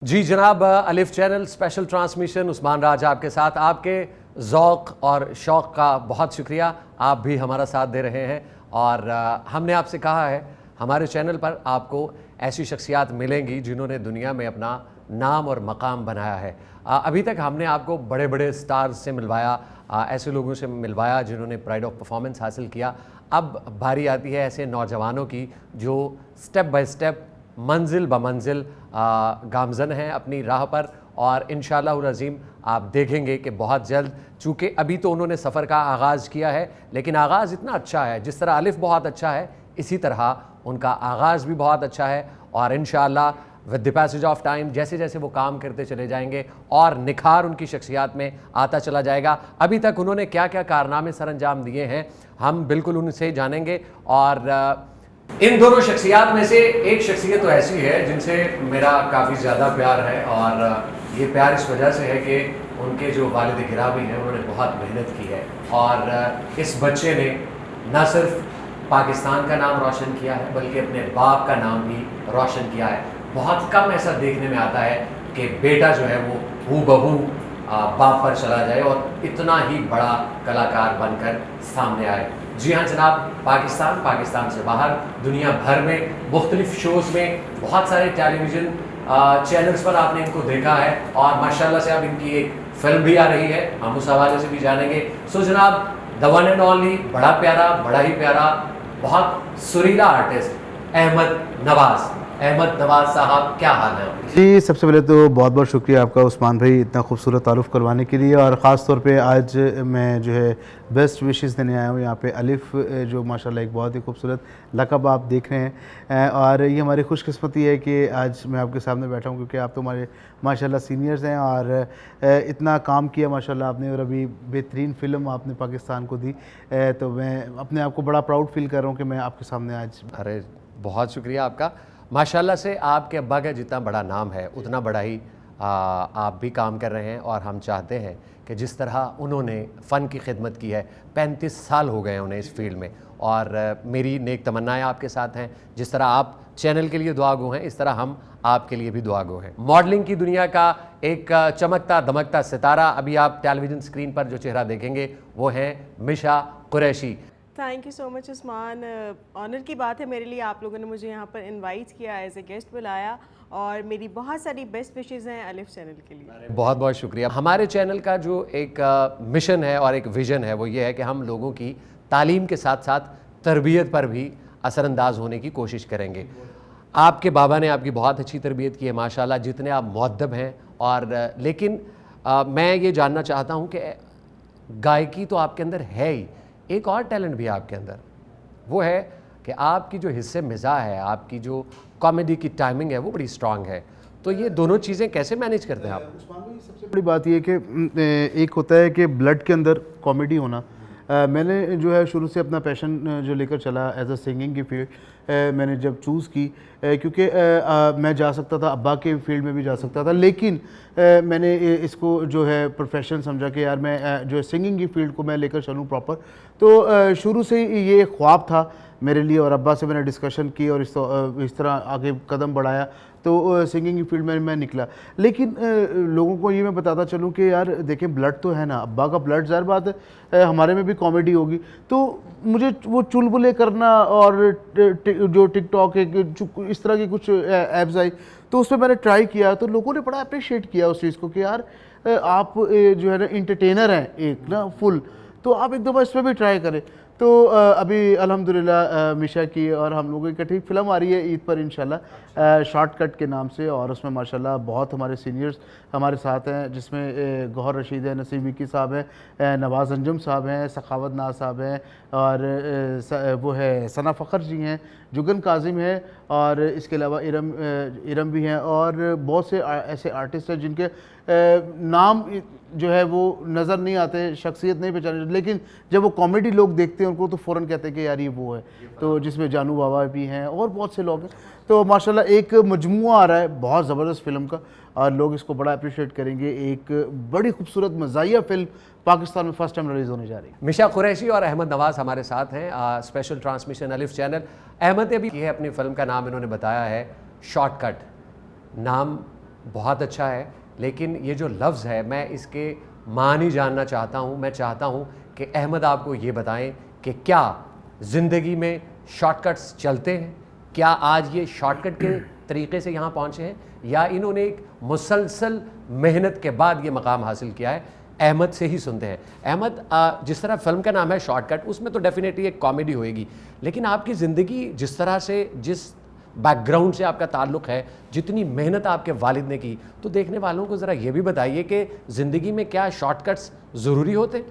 जी जनाब, अलिफ channel special transmission, Usman राज आपके साथ। आपके ज़ौक़ और शौक़ का बहुत शुक्रिया, आप भी हमारा साथ दे रहे हैं। और हमने आपसे कहा है हमारे चैनल पर आपको ऐसी शख्सियात मिलेंगी जिन्होंने दुनिया में अपना नाम और मकाम बनाया है। अभी तक हमने आपको बड़े बड़े स्टार्स से मिलवाया, ऐसे लोगों से मिलवाया जिन्होंने प्राइड ऑफ परफॉर्मेंस हासिल किया। अब बारी आती है ऐसे नौजवानों की जो स्टेप बाय स्टेप, मंजिल ब मंजिल गामज़न हैं अपनी राह पर। और इंशाअल्लाह अज़ीम आप देखेंगे कि बहुत जल्द, चूँकि अभी तो उन्होंने सफ़र का आगाज़ किया है, लेकिन आगाज़ इतना अच्छा है, जिस तरह अलिफ बहुत अच्छा है इसी तरह उनका आगाज़ भी बहुत अच्छा है। और इंशाअल्लाह with the passage of time जैसे जैसे वो काम करते चले जाएंगे और निखार उनकी शख्सियात में आता चला जाएगा। अभी तक उन्होंने क्या क्या कारनामे सर अंजाम दिए हैं हम बिल्कुल उनसे जानेंगे। और इन दोनों शख्सियात में से एक शख्सियत तो ऐसी है जिनसे मेरा काफ़ी ज़्यादा प्यार है, और ये प्यार इस वजह से है कि उनके जो वालिद गिरामी हैं उन्होंने बहुत मेहनत की है। और इस बच्चे ने न सिर्फ पाकिस्तान का नाम रोशन किया है बल्कि अपने बाप का नाम भी रोशन किया है। बहुत कम ऐसा देखने में आता है कि बेटा जो है वो हूबहू बाप पर चला जाए और इतना ही बड़ा कलाकार बनकर सामने आए। जी हाँ जनाब, पाकिस्तान से बाहर दुनिया भर में मुख्तलिफ शोज़ में, बहुत सारे टेलीविज़न चैनल्स पर आपने इनको देखा है, और माशाल्लाह से अब इनकी एक फ़िल्म भी आ रही है, हम उस हवाले से भी जानेंगे। सो जनाब, द वन एंड ओनली, बड़ा प्यारा, बड़ा ही प्यारा, बहुत सुरीला आर्टिस्ट अहमद नवाज़ साहब, क्या हाल है? जी, सबसे पहले तो बहुत बहुत शुक्रिया आपका उस्मान भाई, इतना खूबसूरत तारुफ़ करवाने के लिए। और ख़ास तौर पे आज मैं जो है बेस्ट विशेस देने आया हूँ यहाँ पे अलिफ, जो माशाल्लाह एक बहुत ही खूबसूरत लक़ब आप देख रहे हैं। और ये हमारी खुशकिस्मती है कि आज मैं आपके सामने बैठा हूँ, क्योंकि आप तो हमारे माशाल्लाह सीनियर्स हैं और इतना काम किया माशाल्लाह आपने, और अभी बेहतरीन फ़िल्म आपने पाकिस्तान को दी। तो मैं अपने आप को बड़ा प्राउड फ़ील कर रहा हूँ कि मैं आपके सामने आज। अरे बहुत शुक्रिया आपका। माशाल्लाह से आपके अब्बा का जितना बड़ा नाम है उतना बड़ा ही आप भी काम कर रहे हैं। और हम चाहते हैं कि जिस तरह उन्होंने फ़न की खिदमत की है, 35 साल हो गए उन्हें इस फील्ड में, और मेरी नेक तमन्नाएं आपके साथ हैं। जिस तरह आप चैनल के लिए दुआगो हैं, इस तरह हम आपके लिए भी दुआगो हैं। मॉडलिंग की दुनिया का एक चमकता दमकता सितारा, अभी आप टेलीविज़न स्क्रीन पर जो चेहरा देखेंगे वो हैं Misha Qureshi. Thank you so much Usman, honour की बात है मेरे लिए, आप लोगों ने मुझे यहाँ पर इनवाइट किया, एज ए गेस्ट बुलाया, और मेरी बहुत सारी बेस्ट विशेज़ हैं अलिफ चैनल के लिए। बहुत बहुत शुक्रिया। हमारे चैनल का जो एक मिशन है और एक विज़न है वो ये है कि हम लोगों की तालीम के साथ साथ तरबियत पर भी असरअंदाज होने की कोशिश करेंगे। आपके बाबा ने आपकी बहुत अच्छी तरबियत की है माशाल्लाह, जितने आप मुअद्दब हैं। और लेकिन मैं ये जानना चाहता हूँ कि गायकी तो आपके अंदर है ही, एक और टैलेंट भी है आपके अंदर, वो है कि आपकी जो हिस्से मिज़ाह है, आपकी जो कॉमेडी की टाइमिंग है वो बड़ी स्ट्रांग है। तो ये दोनों चीज़ें कैसे मैनेज करते हैं आप? सबसे बड़ी बात ये है कि एक होता है कि ब्लड के अंदर कॉमेडी होना। मैंने जो है शुरू से अपना पैशन जो लेकर चला एज अ सिंगिंग की फील्ड, मैंने जब चूज़ की, क्योंकि मैं जा सकता था, अब्बा के फील्ड में भी जा सकता था, लेकिन मैंने इसको जो है प्रोफेशन समझा कि यार मैं जो है सिंगिंग की फील्ड को मैं लेकर चलूँ प्रॉपर। तो शुरू से ही ये ख्वाब था मेरे लिए, और अब्बा से मैंने डिस्कशन की और इस तरह आगे कदम बढ़ाया, तो सिंगिंग की फील्ड में मैं निकला। लेकिन लोगों को ये मैं बताता चलूँ कि यार देखें, ब्लड तो है ना, अब्बा का ब्लड, ज़ाहिर बात है हमारे में भी कॉमेडी होगी। तो मुझे वो चुलबुले करना और जो टिकटॉक इस तरह की कुछ ऐप्स आई, तो उसमें मैंने ट्राई किया, तो लोगों ने बड़ा अप्रिशिएट किया उस चीज़ को कि यार आप जो है ना इंटरटेनर हैं एक ना फुल, तो आप एक दफ़ा इसमें भी ट्राई करें। तो अभी अल्हम्दुलिल्लाह मिशा की और हम लोगों की इकट्ठी फ़िल्म आ रही है ईद पर इंशाल्लाह, शॉर्टकट के नाम से, और उसमें माशाल्लाह बहुत हमारे सीनियर्स हमारे साथ हैं, जिसमें गौहर रशीद है, नसीम विकी साहब हैं, नवाज़ अंजुम साहब हैं, सखावत नाज साहब हैं, और वो है सना फ़खर जी हैं, जुगन काजिम है, और इसके अलावा इरम भी हैं, और बहुत से ऐसे आर्टिस्ट हैं जिनके नाम जो है वो नज़र नहीं आते, शख्सियत नहीं पहचाने, लेकिन जब वो कॉमेडी लोग देखते हैं उनको तो फ़ौरन कहते हैं कि यार ये वो है। तो जिसमें जानू बाबा भी हैं और बहुत से लोग हैं। तो माशाल्लाह एक मजमुआ आ रहा है बहुत ज़बरदस्त फ़िल्म का, और लोग इसको बड़ा अप्रिशिएट करेंगे। एक बड़ी खूबसूरत मज़ाहिया फ़िल्म पाकिस्तान में फ़र्स्ट टाइम रिलीज़ होने जा रही है। मिशा कुरैशी और अहमद नवाज़ हमारे साथ हैं, स्पेशल ट्रांसमिशन अलिफ चैनल। अहमद ने भी की है अपनी फ़िल्म का नाम, इन्होंने बताया है शॉर्टकट। नाम बहुत अच्छा है, लेकिन ये जो लफ्ज़ है मैं इसके मानी जानना चाहता हूँ। मैं चाहता हूँ कि अहमद आपको ये बताएं कि क्या ज़िंदगी में शॉर्टकट्स चलते हैं? क्या आज ये शॉर्टकट के तरीके से यहाँ पहुँचे हैं, या इन्होंने एक मुसलसल मेहनत के बाद ये मकाम हासिल किया है? अहमद से ही सुनते हैं। अहमद, जिस तरह फिल्म का नाम है शॉर्टकट, उसमें तो डेफिनेटली एक कॉमेडी होएगी, लेकिन आपकी ज़िंदगी जिस तरह से, जिस बैकग्राउंड से आपका ताल्लुक़ है, जितनी मेहनत आपके वालिद ने की, तो देखने वालों को ज़रा ये भी बताइए कि ज़िंदगी में क्या शॉर्टकट्स ज़रूरी होते?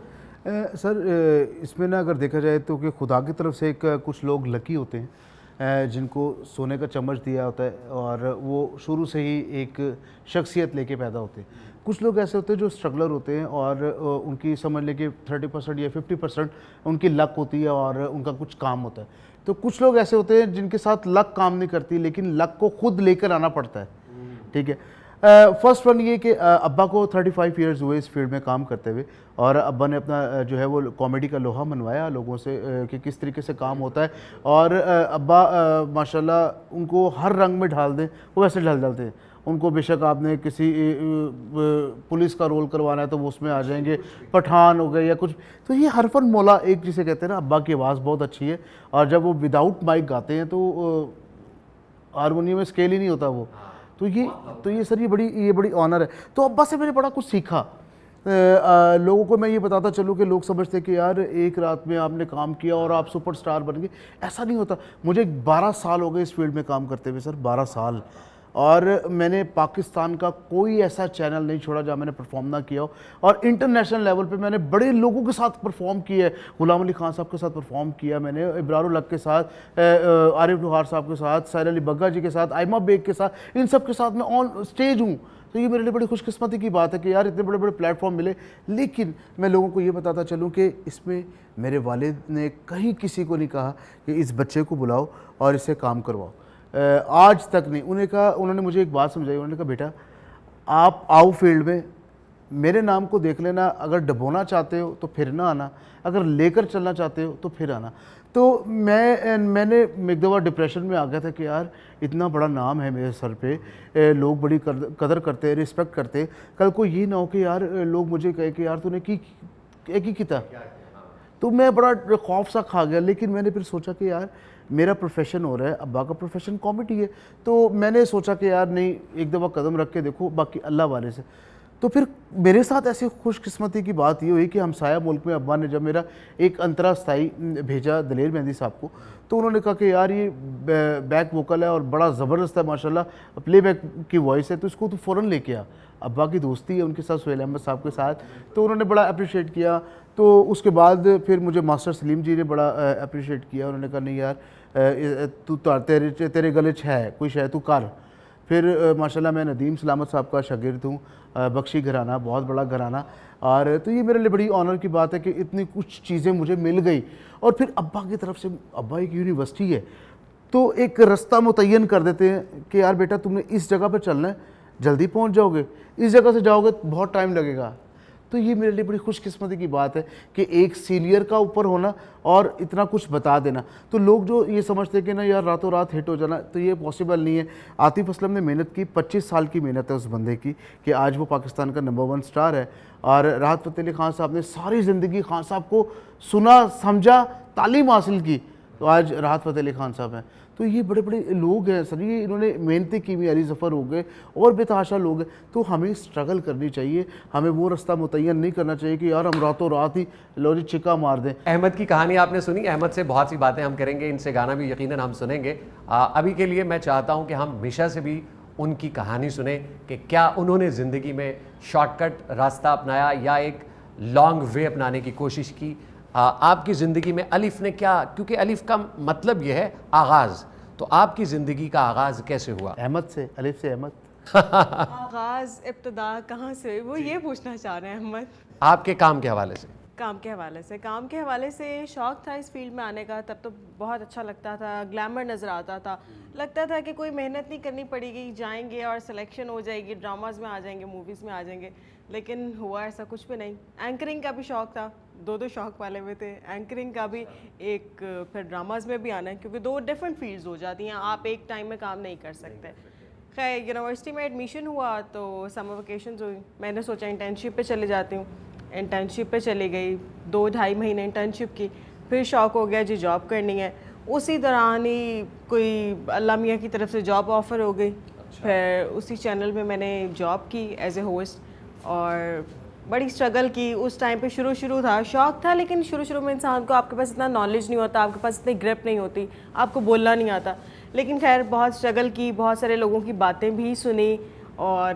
सर इसमें ना अगर देखा जाए तो कि खुदा की तरफ से एक कुछ लोग लकी होते हैं जिनको सोने का चम्मच दिया होता है और वो शुरू से ही एक शख्सियत लेके पैदा होते हैं। कुछ लोग ऐसे होते हैं जो स्ट्रगलर होते हैं और उनकी समझ लें कि 30% या 50% उनकी लक होती है और उनका कुछ काम होता है। तो कुछ लोग ऐसे होते हैं जिनके साथ लक काम नहीं करती, लेकिन लक को खुद लेकर आना पड़ता है। ठीक है। फर्स्ट वन ये कि अब्बा को 35 इयर्स हुए इस फील्ड में काम करते हुए, और अब्बा ने अपना जो है वो कॉमेडी का लोहा मनवाया लोगों से कि किस तरीके से काम होता है। और अब्बा माशाल्लाह उनको हर रंग में ढाल दें वो वैसे ढाल डालते हैं। उनको बेशक आपने किसी पुलिस का रोल करवाना है तो वो उसमें आ जाएंगे, पठान हो गए या कुछ। तो ये हरफन मौला एक जिसे कहते हैं ना, अब्बा की आवाज़ बहुत अच्छी है और जब वो विदाउट माइक गाते हैं तो हारमोनियम में स्केल ही नहीं होता वो। तो ये सर ये बड़ी ऑनर है। तो अब्बा से मैंने बड़ा कुछ सीखा। लोगों को मैं ये बताता चलूँ कि लोग समझते कि यार एक रात में आपने काम किया और आप सुपरस्टार बन गए, ऐसा नहीं होता। मुझे 12 साल हो गए इस फील्ड में काम करते हुए सर, 12 साल। और मैंने पाकिस्तान का कोई ऐसा चैनल नहीं छोड़ा जहाँ मैंने परफॉर्म ना किया हो। और इंटरनेशनल लेवल पे मैंने बड़े लोगों के साथ परफॉर्म किया है। गुलाम अली खान साहब के साथ परफॉर्म किया मैंने, इब्रारुल हक के साथ, आरिफ लुहार साहब के साथ, साहिर अली बग्गा जी के साथ, आयमा बेग के साथ, इन सब के साथ मैं ऑन स्टेज हूँ। तो ये मेरे लिए बड़ी खुशकिस्मती की बात है कि यार इतने बड़े बड़े प्लेटफॉर्म मिले। लेकिन मैं लोगों को ये बताता चलूँ कि इसमें मेरे वालिद ने कहीं किसी को नहीं कहा कि इस बच्चे को बुलाओ और इससे काम करवाओ, आज तक नहीं। उन्होंने मुझे एक बात समझाई। उन्होंने कहा बेटा आप आओ फील्ड में, मेरे नाम को देख लेना, अगर डबोना चाहते हो तो फिर ना आना, अगर लेकर चलना चाहते हो तो फिर आना। तो मैंने एक दफ़ा डिप्रेशन में आ गया था कि यार इतना बड़ा नाम है मेरे सर पे, लोग बड़ी कदर करते हैं, रिस्पेक्ट करते हैं। कल को ये ना हो कि यार लोग मुझे कहे कि यार तूने की एक ही किया। तो मैं बड़ा खौफ सा खा गया। लेकिन मैंने फिर सोचा कि यार मेरा प्रोफेशन हो रहा है, अब्बा का प्रोफेशन कॉमेडी है, तो मैंने सोचा कि यार नहीं, एक दफ़ा कदम रख के देखो, बाकी अल्लाह वाले से। तो फिर मेरे साथ ऐसी खुशकिस्मती की बात ये हुई कि हमसाया मुल्क में अब्बा ने जब मेरा एक अंतरास्थाई भेजा दलेर मेहंदी साहब को, तो उन्होंने कहा कि यार ये बैक वोकल है और बड़ा ज़बरदस्त है माशाल्लाह, प्लेबैक की वॉइस है, तो इसको तो फ़ौरन लेके आ। अब्बा की दोस्ती है उनके साथ, सुहेल अहमद साहब के साथ, तो उन्होंने बड़ा अप्रिशिएट किया। तो उसके बाद फिर मुझे मास्टर सलीम जी ने बड़ा अप्रिशिएट किया। उन्होंने कहा नहीं यार तू तेरे गले है कोई शायद तू कर। फिर माशाल्लाह मैं नदीम सलामत साहब का शागिर्द हूँ, बख्शी घराना, बहुत बड़ा घराना। और तो ये मेरे लिए बड़ी ऑनर की बात है कि इतनी कुछ चीज़ें मुझे मिल गई। और फिर अब्बा की तरफ से, अब्बा एक यूनिवर्सिटी है, तो एक रास्ता मुतय्यन कर देते हैं कि यार बेटा तुमने इस जगह पर चलना है, जल्दी पहुँच जाओगे, इस जगह से जाओगे बहुत टाइम लगेगा। तो ये मेरे लिए बड़ी खुशकिस्मती की बात है कि एक सीनियर का ऊपर होना और इतना कुछ बता देना। तो लोग जो ये समझते हैं कि ना यार रातों रात हिट हो जाना, तो ये पॉसिबल नहीं है। आतिफ असलम ने मेहनत की, 25 साल की मेहनत है उस बंदे की कि आज वो पाकिस्तान का नंबर 1 स्टार है। और राहत फ़तेह अली खान साहब ने सारी ज़िंदगी खान साहब को सुना, समझा, तालीम हासिल की, तो आज राहत फ़तेह अली खान साहब हैं। तो ये बड़े बड़े लोग हैं सर, ये इन्होंने मेहनतें की हुई, अली ज़फ़र हो गए और बेतहाशा लोग हैं। तो हमें स्ट्रगल करनी चाहिए, हमें वो रास्ता मुतय्यन नहीं करना चाहिए कि यार हम रातों रात ही लोरी चिक्का मार दें। अहमद की कहानी आपने सुनी, अहमद से बहुत सी बातें हम करेंगे, इनसे गाना भी यकीनन हम सुनेंगे। अभी के लिए मैं चाहता हूँ कि हम मिशा से भी उनकी कहानी सुने कि क्या उन्होंने ज़िंदगी में शॉर्टकट रास्ता अपनाया या एक लॉन्ग वे अपनाने की कोशिश की। आपकी ज़िंदगी में अलिफ ने क्या, क्योंकि अलिफ का मतलब यह है आगाज़, तो आपकी ज़िंदगी का आगाज़ कैसे हुआ? अहमद से, अलिफ से अहमद। आगाज़ इब्तिदा कहाँ से हुई, वो ये पूछना चाह रहे हैं अहमद। आपके काम के हवाले से? काम के हवाले से शौक़ था इस फील्ड में आने का। तब तो बहुत अच्छा लगता था, ग्लैमर नज़र आता था, लगता था कि कोई मेहनत नहीं करनी पड़ेगी, जाएंगे और सिलेक्शन हो जाएगी, ड्रामाज में आ जाएंगे, मूवीज़ में आ जाएंगे। लेकिन हुआ ऐसा कुछ भी नहीं। एंकरिंग का भी शौक़ था, दो शौक़ वाले हुए थे, एंकरिंग का भी एक, फिर ड्रामाज में भी आना है, क्योंकि 2 डिफरेंट फील्ड्स हो जाती हैं, आप एक टाइम में काम नहीं कर सकते। खैर यूनिवर्सिटी में एडमिशन हुआ तो समर वेकेशंस हुई, मैंने सोचा इंटर्नशिप पे चले जाती हूँ। इंटर्नशिप पे चली गई, 2-2.5 महीने इंटर्नशिप की, फिर शौक़ हो गया जी जॉब करनी है। उसी दौरान ही कोई अल्लाह मियाँ की तरफ से जॉब ऑफ़र हो गई। फिर उसी चैनल में मैंने जॉब की एज ए होस्ट और बड़ी स्ट्रगल की। उस टाइम पे शुरू था, शौक़ था, लेकिन शुरू में इंसान को आपके पास इतना नॉलेज नहीं होता, आपके पास इतनी ग्रिप नहीं होती, आपको बोलना नहीं आता। लेकिन खैर बहुत स्ट्रगल की, बहुत सारे लोगों की बातें भी सुनी और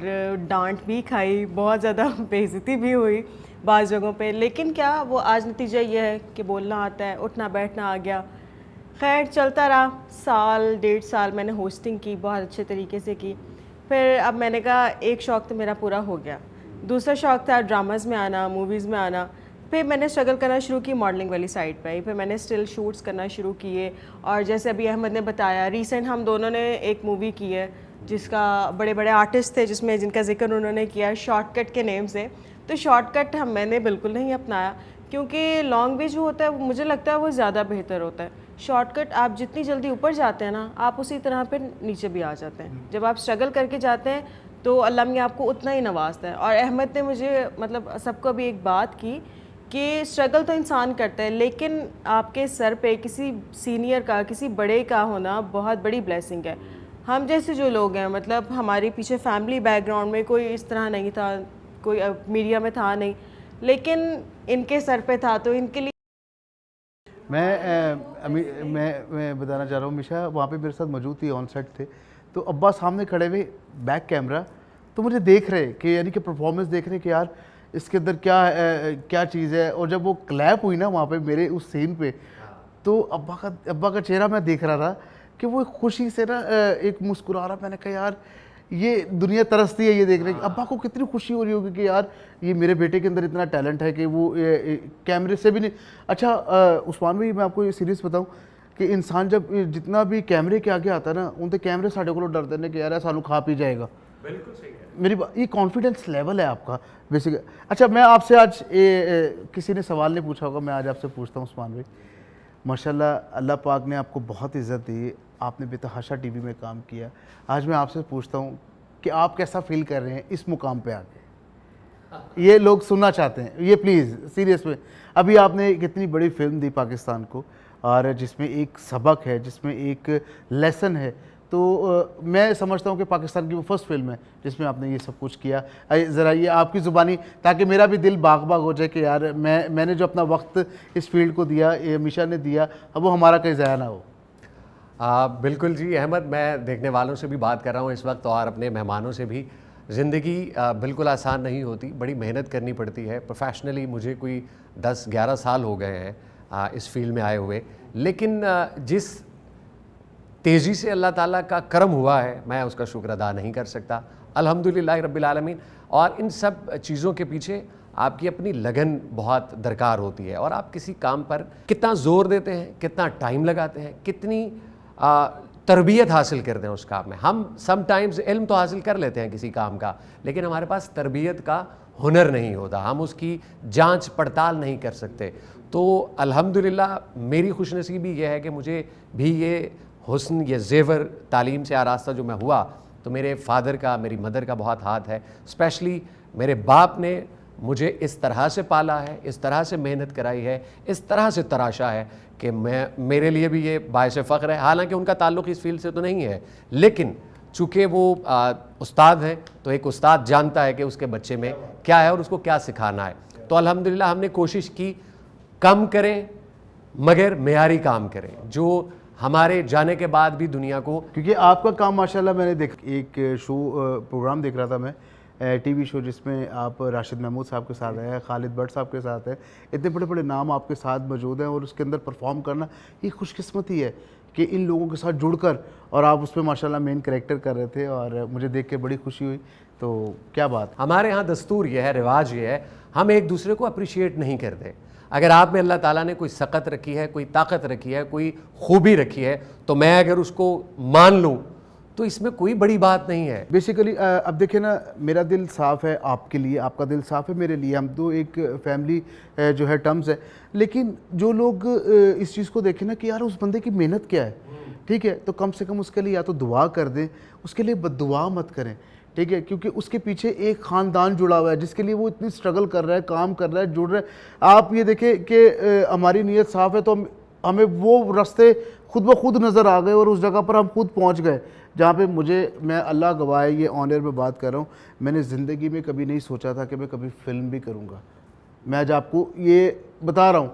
डांट भी खाई, बहुत ज़्यादा बेइज्जती भी हुई बाज़ जगहों पे। लेकिन क्या वो आज नतीजा ये है कि बोलना आता है, उठना बैठना आ गया। खैर चलता रहा, 1.5 साल मैंने होस्टिंग की, बहुत अच्छे तरीके से की। फिर अब मैंने कहा एक शौक़ तो मेरा पूरा हो गया, दूसरा शौक़ था ड्रामाज़ में आना, मूवीज़ में आना। फिर मैंने स्ट्रगल करना शुरू की मॉडलिंग वाली साइड पे ही। फिर मैंने स्टिल शूट्स करना शुरू किए और जैसे अभी अहमद ने बताया, रिसेंट हम दोनों ने एक मूवी की है जिसका बड़े बड़े आर्टिस्ट थे जिसमें जिनका जिक्र उन्होंने किया शॉर्टकट के नेम से। तो शॉर्टकट मैंने बिल्कुल नहीं अपनाया, क्योंकि लॉन्ग वे जो होता है मुझे लगता है वो ज़्यादा बेहतर होता है। शॉर्टकट आप जितनी जल्दी ऊपर जाते हैं ना, आप उसी तरह फिर नीचे भी आ जाते हैं। जब आप स्ट्रगल करके जाते हैं तो अल्लाह मियाँ आपको उतना ही नवाजता है। और अहमद ने मुझे मतलब सबको भी एक बात की कि स्ट्रगल तो इंसान करता है, लेकिन आपके सर पे किसी सीनियर का, किसी बड़े का होना बहुत बड़ी ब्लेसिंग है। हम जैसे जो लोग हैं, मतलब हमारे पीछे फैमिली बैकग्राउंड में कोई इस तरह नहीं था, कोई मीडिया में था नहीं, लेकिन इनके सर पे था, तो इनके लिए मैं बताना चाह रहा हूँ मिशा, वहाँ पे मेरे साथ मौजूद थी, ऑन सेट थे, तो अब्बा सामने खड़े हुए बैक कैमरा, तो मुझे देख रहे कि यानी कि परफॉर्मेंस देख रहे कि यार इसके अंदर क्या चीज़ है। और जब वो क्लैप हुई ना वहाँ पे मेरे उस सीन पे, तो अब्बा का चेहरा मैं देख रहा था कि वो खुशी से ना एक मुस्कुरा रहा। मैंने कहा यार ये दुनिया तरसती है ये देखने की। अब्बा को कितनी खुशी हो रही होगी कि यार ये मेरे बेटे के अंदर इतना टैलेंट है कि वो कैमरे से भी नहीं। अच्छा उस्मान भाई, मैं आपको ये सीरीज बताऊँ कि इंसान जब जितना भी कैमरे के आगे आता है ना, उनके कैमरे साढ़े को डरते हैं कि यार सानू खा पी जाएगा। बिल्कुल सही है मेरी ये कॉन्फिडेंस लेवल है आपका बेसिक। अच्छा मैं आपसे आज किसी ने सवाल नहीं पूछा होगा, मैं आज आपसे पूछता हूँ उस्मान भाई। माशाल्लाह अल्लाह पाक ने आपको बहुत इज़्ज़त दी, आपने बेतहाशा टीवी में काम किया। आज मैं आपसे पूछता हूँ कि आप कैसा फील कर रहे हैं इस मुकाम पे आके? ये लोग सुनना चाहते हैं, ये प्लीज़ सीरियस में। अभी आपने कितनी बड़ी फिल्म दी पाकिस्तान को, और जिसमें एक सबक है, जिसमें एक लेसन है। तो मैं समझता हूँ कि पाकिस्तान की वो फर्स्ट फिल्म है जिसमें आपने ये सब कुछ किया। ज़रा ये आपकी ज़ुबानी, ताकि मेरा भी दिल बाग बाग हो जाए कि यार मैंने जो अपना वक्त इस फील्ड को दिया, ये मिशा ने दिया, अब वो हमारा कहीं ज़ाया ना हो। बिल्कुल जी अहमद, मैं देखने वालों से भी बात कर रहा हूँ इस वक्त और अपने मेहमानों से भी। ज़िंदगी बिल्कुल आसान नहीं होती, बड़ी मेहनत करनी पड़ती है। प्रोफेशनली मुझे कोई 10-11 साल हो गए हैं इस फील्ड में आए हुए, लेकिन जिस तेज़ी से अल्लाह ताला का करम हुआ है, मैं उसका शुक्र अदा नहीं कर सकता। अल्हम्दुलिल्लाह रब्बिल आलमीन। और इन सब चीज़ों के पीछे आपकी अपनी लगन बहुत दरकार होती है, और आप किसी काम पर कितना ज़ोर देते हैं, कितना टाइम लगाते हैं, कितनी तरबियत हासिल करते हैं उस काम में। हम समटाइम्स इल्म तो हासिल कर लेते हैं किसी काम का, लेकिन हमारे पास तरबियत का हुनर नहीं होता, हम उसकी जांच पड़ताल नहीं कर सकते। तो अल्हम्दुलिल्लाह मेरी खुशनसीबी ये है कि मुझे भी ये हुस्न, ये ज़ेवर तालीम से आरास्ता जो मैं हुआ, तो मेरे फादर का, मेरी मदर का बहुत हाथ है। स्पेशली मेरे बाप ने मुझे इस तरह से पाला है, इस तरह से मेहनत कराई है, इस तरह से तराशा है कि मेरे लिए भी ये बायस फ़ख्र है। हालांकि उनका ताल्लुक़ इस फील्ड से तो नहीं है, लेकिन चूँकि वो उस्ताद हैं, तो एक उस्ताद जानता है कि उसके बच्चे में क्या है और उसको क्या सिखाना है। तो अल्हम्दुलिल्लाह हमने कोशिश की कम करें मगर मेयारी काम करें, जो हमारे जाने के बाद भी दुनिया को। क्योंकि आपका काम माशाल्लाह, मैंने एक शो प्रोग्राम देख रहा था मैं, टीवी शो, जिसमें आप राशिद महमूद साहब के साथ हैं, खालिद भट्ट साहब के साथ हैं, इतने बड़े बड़े नाम आपके साथ मौजूद हैं, और उसके अंदर परफॉर्म करना ये खुशकिस्मती है कि इन लोगों के साथ जुड़कर, और आप उसमें माशाल्लाह मेन कैरेक्टर कर रहे थे, और मुझे देख के बड़ी खुशी हुई। तो क्या बात। हमारे यहाँ दस्तूर ये है, रिवाज ये है, हम एक दूसरे को अप्रिशिएट नहीं करते। अगर आप में अल्लाह ताला ने कोई सकत रखी है, कोई ताकत रखी है, कोई खूबी रखी है, तो मैं अगर उसको मान लूँ तो इसमें कोई बड़ी बात नहीं है। बेसिकली अब देखिए ना, मेरा दिल साफ़ है आपके लिए, आपका दिल साफ़ है मेरे लिए, हम तो एक फैमिली जो है टर्म्स है। लेकिन जो लोग इस चीज़ को देखें ना कि यार उस बंदे की मेहनत क्या है, ठीक है, तो कम से कम उसके लिए या तो दुआ कर दें, उसके लिए बद्दुआ मत करें, ठीक है, क्योंकि उसके पीछे एक ख़ानदान जुड़ा हुआ है जिसके लिए वो इतनी स्ट्रगल कर रहा है, काम कर रहा है, जुड़ रहा है। आप ये देखें कि हमारी नीयत साफ़ है तो हमें वो रास्ते खुद ब खुद नज़र आ गए और उस जगह पर हम खुद पहुंच गए जहाँ पे मैं अल्लाह गवाह है, ये ऑन एयर में बात कर रहा हूँ, मैंने ज़िंदगी में कभी नहीं सोचा था कि मैं कभी फ़िल्म भी करूँगा। मैं आज आपको ये बता रहा हूँ,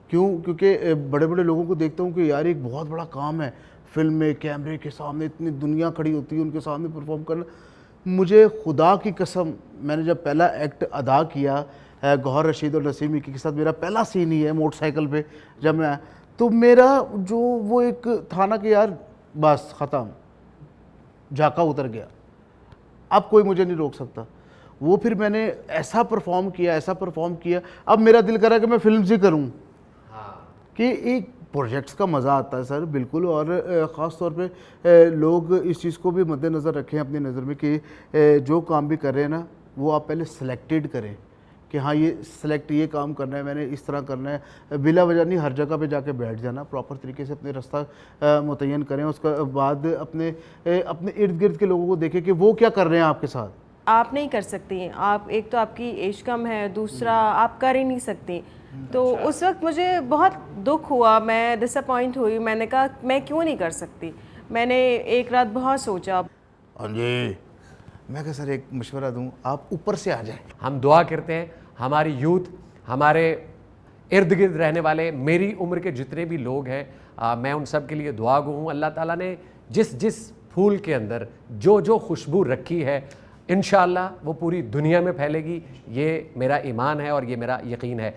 क्यों? क्योंकि बड़े बड़े लोगों को देखता हूँ कि यार एक बहुत बड़ा काम है, फिल्म में कैमरे के सामने इतनी दुनिया खड़ी होती है, उनके सामने परफॉर्म करना। मुझे खुदा की कसम, मैंने जब पहला एक्ट अदा किया गौहर रशीद और नसीम मिक्की के साथ, मेरा पहला सीन ही है मोटरसाइकिल पे जब मैं आया, तो मेरा जो वो एक था ना कि यार बस ख़त्म, झाका उतर गया, अब कोई मुझे नहीं रोक सकता। वो फिर मैंने ऐसा परफॉर्म किया, अब मेरा दिल करा कि मैं फिल्म ही करूँ। कि एक प्रोजेक्ट्स का मज़ा आता है सर, बिल्कुल। और ख़ास तौर पे लोग इस चीज़ को भी मद्देनज़र रखें अपनी नज़र में कि जो काम भी कर रहे हैं ना, वो आप पहले सेलेक्टेड करें कि हाँ ये काम करना है, मैंने इस तरह करना है। बिला वजह नहीं हर जगह पे जाके बैठ जाना, प्रॉपर तरीके से अपने रास्ता मुतय्यन करें। उसके बाद अपने इर्द गिर्द के लोगों को देखें कि वो क्या कर रहे हैं आपके साथ। आप नहीं कर सकती, आप एक तो आपकी एज कम है, दूसरा आप कर ही नहीं सकती। तो उस वक्त मुझे बहुत दुख हुआ, मैं डिसअपॉइंट हुई, मैंने कहा मैं क्यों नहीं कर सकती। मैंने एक रात बहुत सोचा। हाँ जी, मैं कहा सर एक मशवरा दूं, आप ऊपर से आ जाएं। हम दुआ करते हैं हमारी यूथ, हमारे इर्द गिर्द रहने वाले, मेरी उम्र के जितने भी लोग हैं, मैं उन सब के लिए दुआ गो हूँ। अल्लाह ताला ने जिस जिस फूल के अंदर जो जो खुशबू रखी है, इंशाअल्लाह वो पूरी दुनिया में फैलेगी। ये मेरा ईमान है और ये मेरा यकीन है।